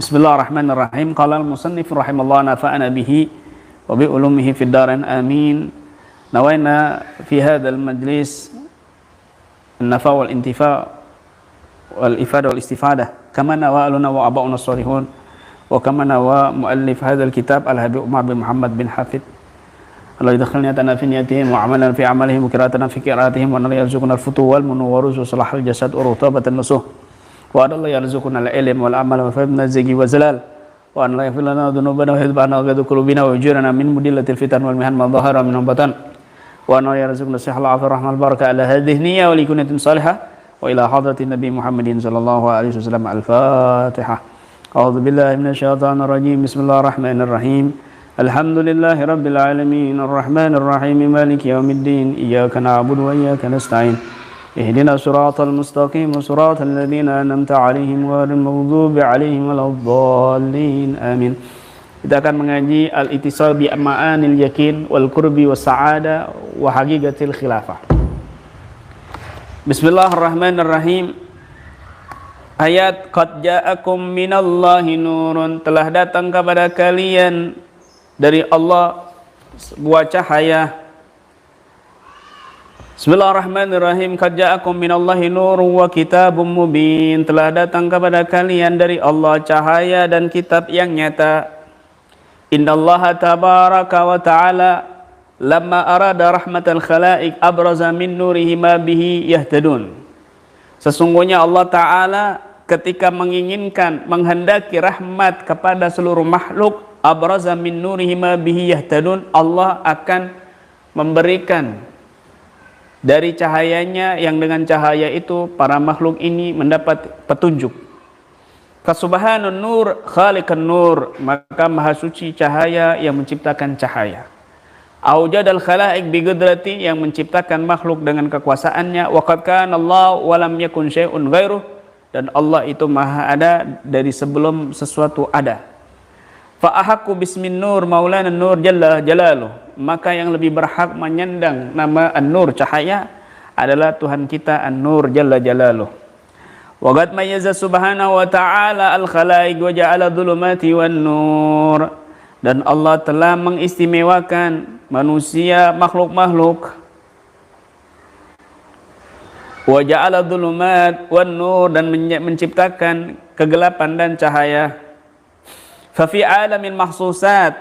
Bismillahirrahmanirrahim. Qala al-musannif rahimallahu nafa'ana bihi wa bi ulumihi fid darain amin. Nawaina fi hadzal majlis an-nafa' wal intifa' wal ifada wal istifadah kama nawa'aluna wa aba'una shalihun wa kama nawa muallif hadzal kitab al-habib Umar bin Muhammad bin Hafid. Allah yadkhilna tana fi niyatihim wa amalan fi amalihim wa qira'atan fi qira'atihim wa yarzuqna al-futuh wal munawwarus wa salahal jasad wa rutabatan nusuh. Wa Allah yarzuquna al-ilm wal amal wa fahmna zagi wa zalal wa an la yaghfir lana dhunubana wa yahbana wa ghadu qulubina wa yujirana min mudillatil fitan wal mihan ma dhahara min batan wa an la yarzuqna sihhal afiyah rahmal baraka ala hadhihi niyya wa likunatin salihah wa ila hadratin nabi Muhammadin sallallahu alaihi wasallam al-fatihah. A'udzu billahi minasyaitonir rajim. Bismillahirrahmanirrahim. Alhamdulillahi rabbil alamin arrahmanir rahim maliki yaumiddin iyyaka na'budu wa iyyaka nasta'in. Ihdina siratal mustaqim siratal ladzina an'amta 'alaihim ghairil maghdubi 'alaihim waladdallin. Amin. Kita akan mengaji al-ittisal bi ma'anil yakin wal qurbi was sa'ada wa haqiqatil khilafah. Bismillahirrahmanirrahim. Ayat qad ja'akum minallahi nurun, telah datang kepada kalian dari Allah sebuah cahaya. Bismillahirrahmanirrahim. Qad ja'akum minallahi nurun wa kitabun mubin, telah datang kepada kalian dari Allah cahaya dan kitab yang nyata. Innallaha tabaraka wa ta'ala lamma arada rahmatal khalaik abraza min nurihi ma bihi yahtadun. Sesungguhnya Allah Ta'ala ketika menginginkan, menghendaki rahmat kepada seluruh makhluk, abraza min nurihi ma bihi yahtadun, Allah akan memberikan dari cahayanya yang dengan cahaya itu para makhluk ini mendapat petunjuk. Kasubhanun nur khaliqan nur, maka maha suci cahaya yang menciptakan cahaya. Aujadal khalaiq bi qudrati, yang menciptakan makhluk dengan kekuasaannya. Wa qad kana Allah wa lam yakun syai'un ghairuh, dan Allah itu maha ada dari sebelum sesuatu ada. Fa ahaqqu bismin nur maulana nur jalla jalaluh, maka yang lebih berhak menyandang nama An-Nur cahaya adalah Tuhan kita An-Nur jalla jalaluh. Wa qad mayyaza subhanahu wa ta'ala al-khalaiq wa ja'ala dhulumati wan nur, dan Allah telah mengistimewakan manusia, makhluk-makhluk. Wa ja'ala dhulumat wan nur, dan menciptakan kegelapan dan cahaya. Fa fi alamil mahsusat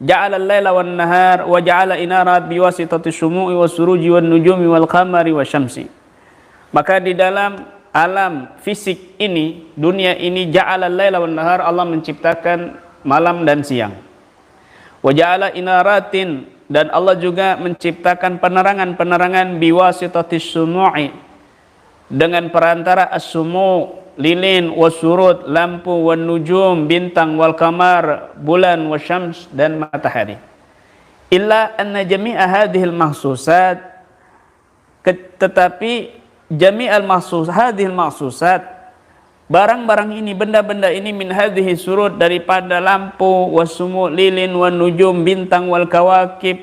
ja'ala al-laila wan nahar wa ja'ala inarat biwasitati syumu'i was-suruji wan nujumi wal qamari wasyamsi. Maka di dalam alam fisik ini, dunia ini, ja'ala al-laila wan nahar, Allah menciptakan malam dan siang. Wa ja'ala inaratin, dan Allah juga menciptakan penerangan-penerangan biwasitati syumu'i, dengan perantara as-sumu' lilin, wasurut lampu, wan nujum bintang, wal kamar bulan, wasyams dan matahari. Illa anna jami'a hadhil mahsusat, tetapi jami'al hadhil mahsusat, barang-barang ini, benda-benda ini, min hadhihi surut, daripada lampu, wasumu lilin, wan nujum bintang, wal kawakib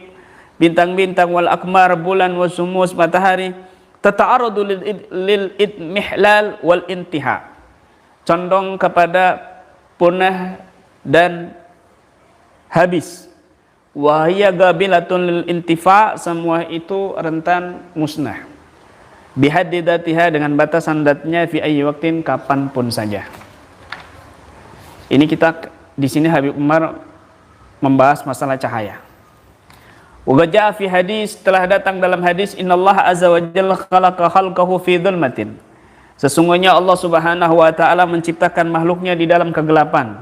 bintang-bintang, wal akmar bulan, wasumus matahari, tata'aradu lil idmihlal wal intiha, condong kepada punah dan habis. Wahia gabilatun lil intifa, semua itu rentan musnah. Bihaddi datiha, dengan batasan datnya, fi ayyi waktin, kapanpun saja. Ini kita di sini Habib Umar membahas masalah cahaya. Wa fi hadis, telah datang dalam hadis, innallaha azza wa jalla khalaqa khalqahu fi dhulmatin, sesungguhnya Allah Subhanahu wa taala menciptakan makhluknya di dalam kegelapan.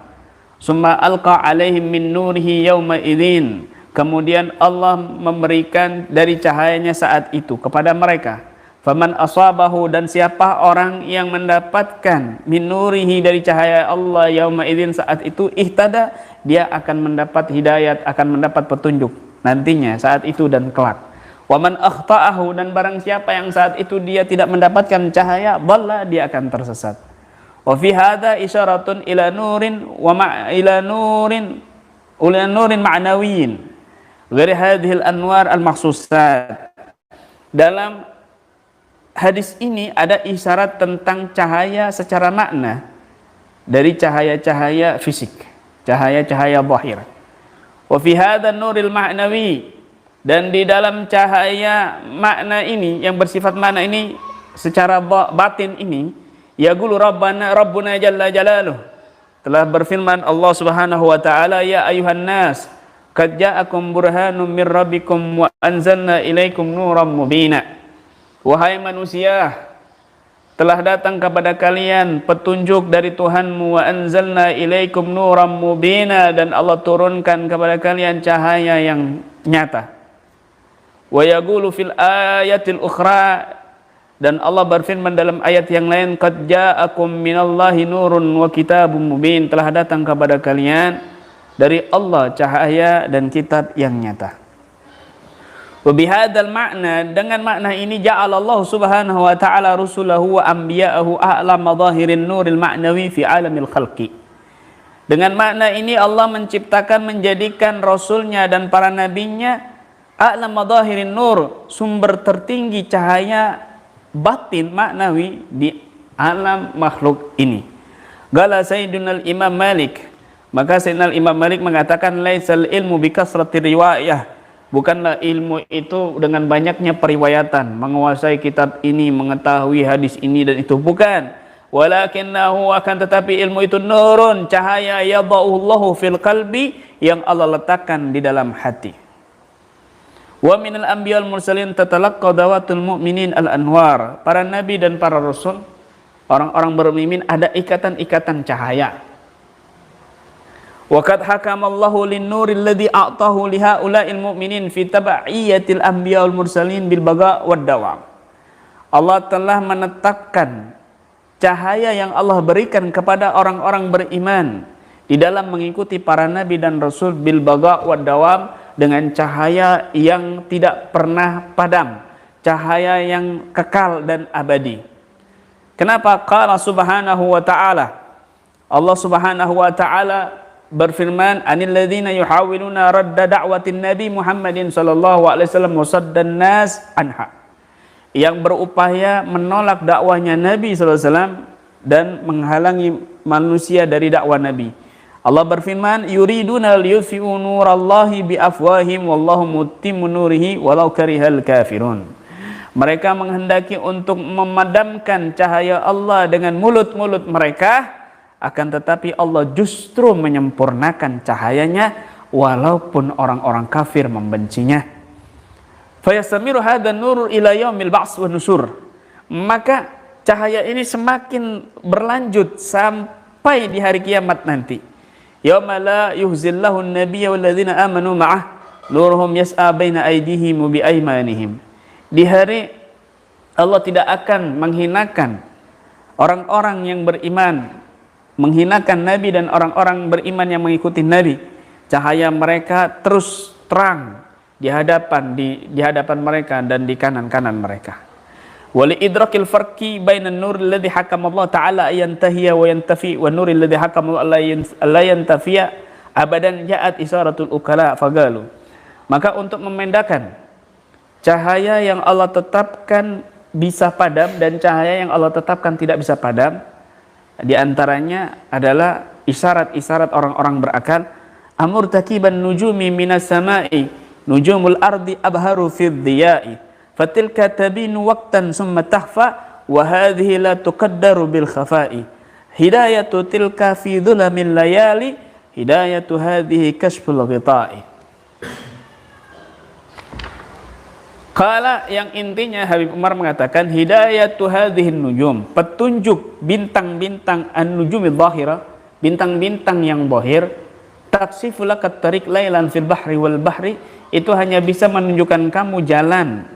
Summa alqa alaihim min nurihi yauma idzin, kemudian Allah memberikan dari cahayanya saat itu kepada mereka. Faman asabahu, dan siapa orang yang mendapatkan min nurihi, dari cahaya Allah, yauma idzin, saat itu, ihtada, dia akan mendapat hidayat, akan mendapat petunjuk nantinya, saat itu dan kelak. Waman akhta'ahu, dan barang siapa yang saat itu dia tidak mendapatkan cahaya, dhalla, dia akan tersesat. Wa fi hadza isyaratun ila nurin ma'nawiyyin ghairi hadhil anwar al-makhsusat. Dalam hadis ini ada isyarat tentang cahaya secara makna dari cahaya-cahaya fisik, cahaya-cahaya zahir. Wa fi hadzal nuril ma'nawi, dan di dalam cahaya makna ini yang bersifat makna ini secara batin ini, yaqulu rabbuna jalla jalaluh, telah berfirman Allah Subhanahu wa taala, ya ayuhan nas qad ja'akum burhanum mir rabbikum wa anzalna ilaikum nuram mubina. Wahai manusia, telah datang kepada kalian petunjuk dari Tuhanmu, wa anzalna ilaikum nuram mubina, dan Allah turunkan kepada kalian cahaya yang nyata. Wa yaqulu fil ayatil ukhra, dan Allah berfirman dalam ayat yang lain, qad ja'akum minallahi nurun wa kitabun mubin, telah datang kepada kalian dari Allah cahaya dan kitab yang nyata. Wa bihadzal makna, dengan makna ini ja'alallahu subhanahu wa ta'ala rusulahu wa anbiya'ahu a'la madhahirin nuril ma'nawi fi alamil khalqi. Dengan makna ini Allah menciptakan, menjadikan rasulnya dan para nabinya a'la madhahirin nur, sumber tertinggi cahaya batin maknawi di alam makhluk ini. Qala Sayyiduna Imam Malik, maka Sayyidina Imam Malik mengatakan, laisal ilmu bikasrati riwayah, bukanlah ilmu itu dengan banyaknya periwayatan, menguasai kitab ini, mengetahui hadis ini dan itu, bukan. Walakinahu, akan tetapi ilmu itu nurun, cahaya, yada'ullahu fil qalbi, yang Allah letakkan di dalam hati. Wa minal anbiya wal mursalin tatalaqqa dawatul mu'minin al anwar, para nabi dan para rasul, orang-orang beriman, ada ikatan-ikatan cahaya. Wa qad hakamallahu lin-nuril ladzi a'tahu li haula'il mu'minin fi tab'iyatil anbiya wal mursalin bil baga' wad dawam. Allah telah menetapkan cahaya yang Allah berikan kepada orang-orang beriman di dalam mengikuti para nabi dan rasul bil baga' wad dawam, dengan cahaya yang tidak pernah padam, cahaya yang kekal dan abadi. Kenapa? Qala subhanahu wa ta'ala, Allah subhanahu wa ta'ala berfirman, anil ladzina yuhawiluna radda da'watin nabi Muhammadin sallallahu alaihi wasallam wasaddan nas anha, yang berupaya menolak dakwahnya Nabi sallallahu alaihi wasallam dan menghalangi manusia dari dakwah Nabi. Allah berfirman, yuriduna liyutfi'u nurallahi biafwahim wallahu mutimmu nurihi walau karihal kafirun. Mereka menghendaki untuk memadamkan cahaya Allah dengan mulut-mulut mereka, akan tetapi Allah justru menyempurnakan cahayanya walaupun orang-orang kafir membencinya. Fayastamiru hadzal nur ila yaumil ba's wan nusur. Maka cahaya ini semakin berlanjut sampai di hari kiamat nanti. Yauma la yuhzillahu an-nabiyya walladzina amanu ma'ah nuruhum yas'a baina aydihim wa biaymanihim. Di hari Allah tidak akan menghinakan orang-orang yang beriman, menghinakan Nabi dan orang-orang beriman yang mengikuti Nabi. Cahaya mereka terus terang di hadapan mereka dan di kanan-kanan mereka. Wali idrakil farqi bainan nur alladhi hakama Allah ta'ala yantahiya wa yantafi wa nur alladhi hakama Allah la yantafiya abadan ja'at isaratul ukala fagalu. Maka untuk membedakan cahaya yang Allah tetapkan bisa padam dan cahaya yang Allah tetapkan tidak bisa padam, di antaranya adalah isyarat-isyarat orang-orang berakal. Amur takiban nujumi minas sama'i nujumul ardi abharu fid diya'i fatilka tabinu waqtan summa tahfa wa hadhihi la tuqaddaru bil khafa'i hidayatu tilka fi dhulamil layali hidayatu hadhihi kashful ghita'i. Qala, yang intinya Habib Umar mengatakan, hidayatu hadhihin nujum, petunjuk bintang-bintang an-nujumil dhahira, bintang-bintang yang zahir, taksifu lakat tariq lailan fil bahri wal bahri, itu hanya bisa menunjukkan kamu jalan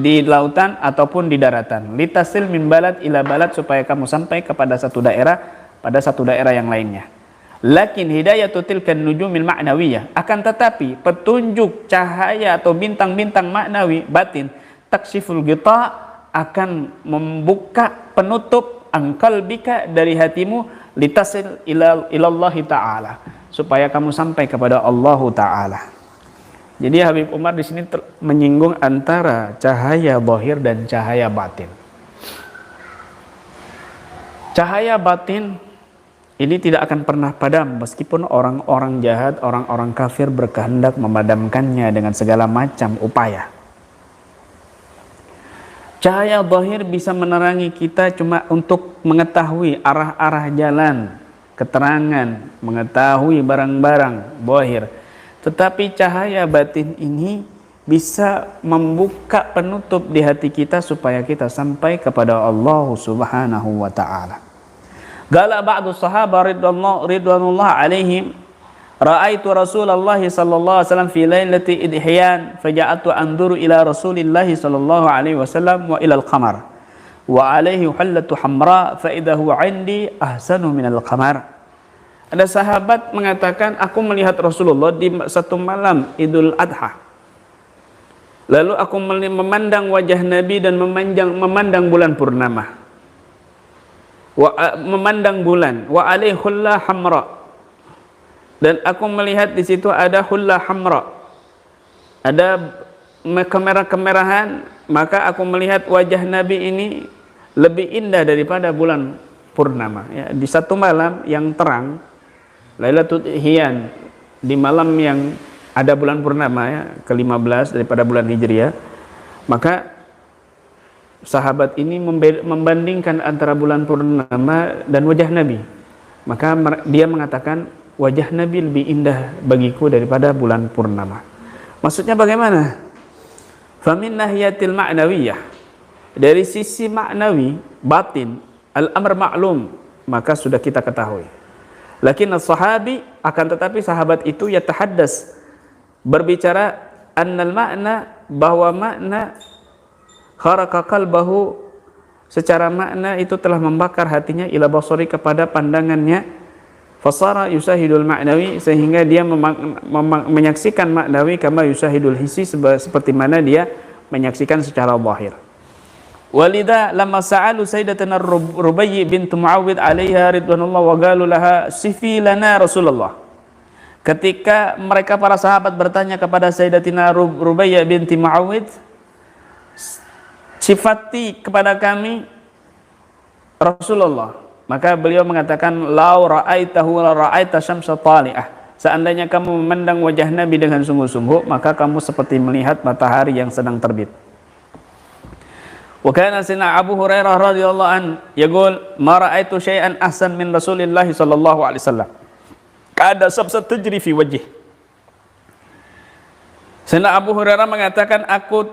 di lautan ataupun di daratan. Litasil min balad ila balad, supaya kamu sampai kepada satu daerah pada satu daerah yang lainnya. Lakin hidayatu tilkan nujumil ma'nawiyah, akan tetapi petunjuk cahaya atau bintang-bintang maknawi batin, taksiful ghita, akan membuka penutup angkalbika dari hatimu, litasil ilallahi ta'ala, supaya kamu sampai kepada Allah Ta'ala. Jadi Habib Umar di sini menyinggung antara cahaya zahir dan cahaya batin. Cahaya batin ini tidak akan pernah padam meskipun orang-orang jahat, orang-orang kafir berkehendak memadamkannya dengan segala macam upaya. Cahaya zahir bisa menerangi kita cuma untuk mengetahui arah-arah jalan, keterangan, mengetahui barang-barang zahir. Tetapi cahaya batin ini bisa membuka penutup di hati kita supaya kita sampai kepada Allah Subhanahu wa taala. Qala ba'du sahabat ridwanullah alaihim, ra'aitu Rasulullah sallallahu alaihi wasallam fi lailati idhiyan faja'atu anzuru ila Rasulillah sallallahu alaihi wasallam wa ila al-qamar wa alaihi hullatu hamra fa idha huwa 'indi ahsanu min al-qamar. Ada sahabat mengatakan, aku melihat Rasulullah di satu malam Idul Adha. Lalu aku memandang wajah Nabi dan memandang bulan purnama. Memandang bulan wa alaihi hulla hamra, dan aku melihat di situ ada hulla hamra, ada kemerah-kemerahan, maka aku melihat wajah Nabi ini lebih indah daripada bulan purnama. Ya, di satu malam yang terang, Lailatul Ihyan, di malam yang ada bulan purnama, ya, ke-15 daripada bulan Hijriah, maka sahabat ini membandingkan antara bulan purnama dan wajah Nabi. Maka dia mengatakan, wajah Nabi lebih indah bagiku daripada bulan purnama. Maksudnya bagaimana? Famin nahiyatil ma'nawiyah, dari sisi maknawi, batin, al-amr ma'lum, maka sudah kita ketahui. Lakin as-sahabi, akan tetapi sahabat itu yatahaddas, berbicara annal makna, bahwa makna kharaqa qalbahu, secara makna itu telah membakar hatinya, ila basari, kepada pandangannya, fasara yusahidul ma'nawi, sehingga dia menyaksikan maknawi, kama yusahidul hissi, seperti mana dia menyaksikan secara zahir. Walidha lamma sa'alu sayyidatuna Rubayyi bint Muawwidh alaiha ridwanullah wa qalu laha sifi lana Rasulullah. Ketika mereka para sahabat bertanya kepada Sayyidatina Rubayyi binti Muawwidh, sifati kepada kami Rasulullah, maka beliau mengatakan, lau ra'aitahu la ra'aita syamsa tali'ah, seandainya kamu memandang wajah Nabi dengan sungguh-sungguh, maka kamu seperti melihat matahari yang sedang terbit. Wa kana sayyidina Abu Hurairah radhiyallahu an yaqul, ma ra'aitu syai'an ahsan min Rasulillah sallallahu alaihi wasallam, kada sabsa tajri fi wajhi. Sayyidina Abu Hurairah mengatakan, aku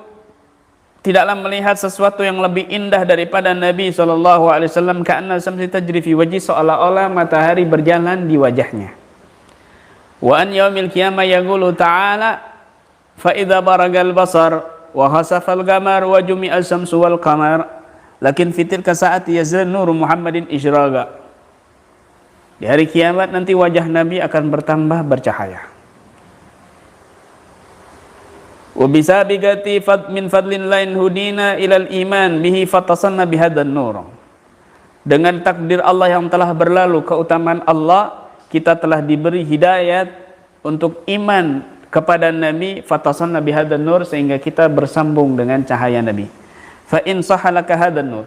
tidaklah melihat sesuatu yang lebih indah daripada Nabi SAW, ka'anna samsi tajri fi wajhi, seolah-olah matahari berjalan di wajahnya. Wa an yaumil qiyamah yaqulu ta'ala, fa idza baragal basar wa khasafal qamar wa jumi'a syamsu wal qamar lakin fitil ka saati yazal nur Muhammadin isyraqa. Di hari kiamat nanti wajah Nabi akan bertambah bercahaya. Wa bisabigati min fadlin lain hudina ilal iman bihi fatasanna bihadan nur. Dengan takdir Allah yang telah berlalu, keutamaan Allah, kita telah diberi hidayat untuk iman kepada Nabi, fatasanna bihadan nur, sehingga kita bersambung dengan cahaya Nabi. Fa in sahalaka hadan nur,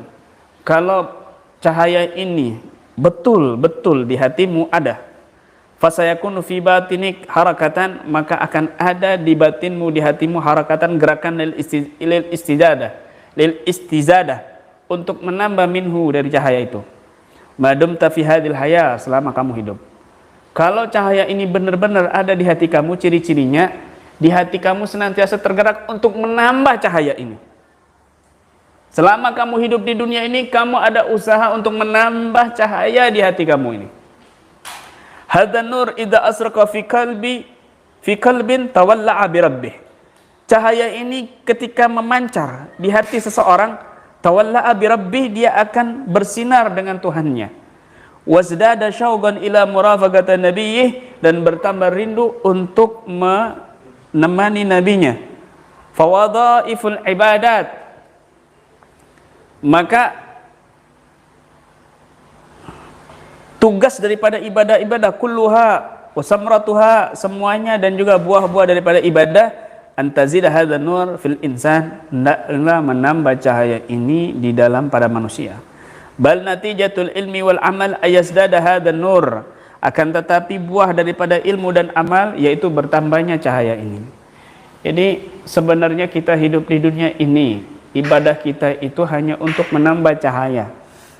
kalau cahaya ini betul-betul di hatimu ada, fasayakunu fi batinik harakatan, maka akan ada di batinmu, di hatimu, harakatan, gerakan lil istizadah, untuk menambah minhu, dari cahaya itu. Madum fi hadil haya, selama kamu hidup. Kalau cahaya ini benar-benar ada di hati kamu, ciri-cirinya, di hati kamu senantiasa tergerak untuk menambah cahaya ini. Selama kamu hidup di dunia ini, kamu ada usaha untuk menambah cahaya di hati kamu ini. Hadan nur idza asraqa fi qalbin tawalla'a bi rabbih. Cahaya ini ketika memancar di hati seseorang, tawalla'a bi rabbih, dia akan bersinar dengan Tuhannya. Wazdada syauqan ila murafaqati nabiyyih, dan bertambah rindu untuk menemani nabinya. Fawadhaiful ibadat, maka tugas daripada ibadah-ibadah, kulluha wa samratuha, semuanya, dan juga buah-buah daripada ibadah, antazida hadzal nur fil insan, hendaklah menambah cahaya ini di dalam pada manusia. Bal natijatul ilmi wal amal ayazdada hadzal nur. Akan tetapi buah daripada ilmu dan amal yaitu bertambahnya cahaya ini. Jadi sebenarnya kita hidup di dunia ini, ibadah kita itu hanya untuk menambah cahaya.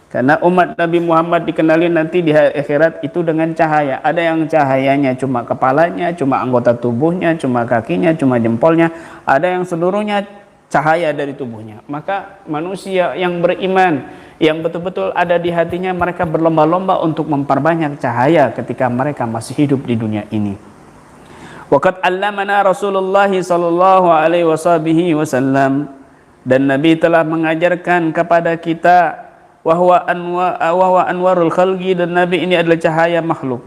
Karena umat Nabi Muhammad dikenali nanti di akhirat itu dengan cahaya. Ada yang cahayanya cuma kepalanya, cuma anggota tubuhnya, cuma kakinya, cuma jempolnya. Ada yang seluruhnya cahaya dari tubuhnya. Maka manusia yang beriman, yang betul-betul ada di hatinya, mereka berlomba-lomba untuk memperbanyak cahaya ketika mereka masih hidup di dunia ini. Waqad allamana Rasulullah sallallahu alaihi wasallam, dan Nabi telah mengajarkan kepada kita wahwa anwarul khalqi, dan Nabi ini adalah cahaya makhluk.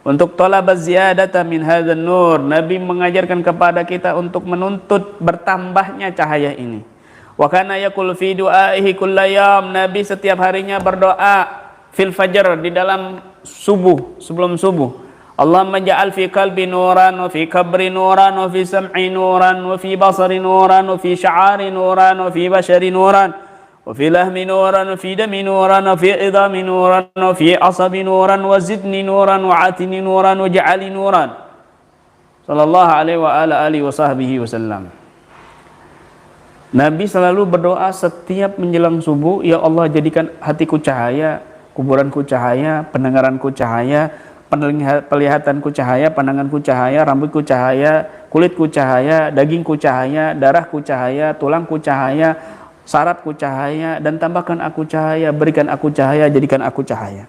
Untuk talabaz ziyadata min hadzal nur, Nabi mengajarkan kepada kita untuk menuntut bertambahnya cahaya ini. Wa kana yaqul fi du'aihi kullayam, Nabi setiap harinya berdoa fil fajr, di dalam subuh, sebelum subuh. Allahumma ja'al fi qalbi nuran wa fi kabri nuran wa fi sam'i nuran wa fi basari nuran wa fi sya'ari nuran wa fi bashari nuran wa fi lahmi nuran wa fi dami nuran wa fi idami nuran wa fi asabi nuran wa zidni nuran wa atini nuran wa ja'ali nuran. Sallallahu alaihi wa ala alihi wa sahbihi wasallam. Nabi selalu berdoa setiap menjelang subuh, ya Allah jadikan hatiku cahaya, kuburanku cahaya, pendengaranku cahaya, penglihatanku cahaya, pandanganku cahaya, rambutku cahaya, kulitku cahaya, dagingku cahaya, darahku cahaya, tulangku cahaya, sarafku cahaya, dan tambahkan aku cahaya, berikan aku cahaya, jadikan aku cahaya.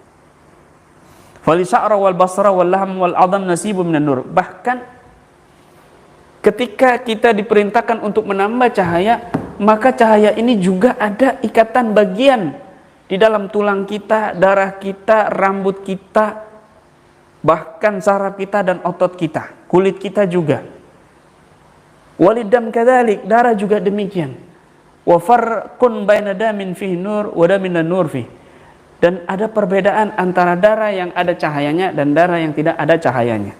Falisa'ra wal basra wal lahm wal adam nasibun minan nur. Bahkan ketika kita diperintahkan untuk menambah cahaya, maka cahaya ini juga ada ikatan bagian di dalam tulang kita, darah kita, rambut kita, bahkan saraf kita dan otot kita, kulit kita juga. Walidam kadzalik, darah juga demikian. Wa farqun baina damin fihi nur wa damin nur fihi. Dan ada perbedaan antara darah yang ada cahayanya dan darah yang tidak ada cahayanya.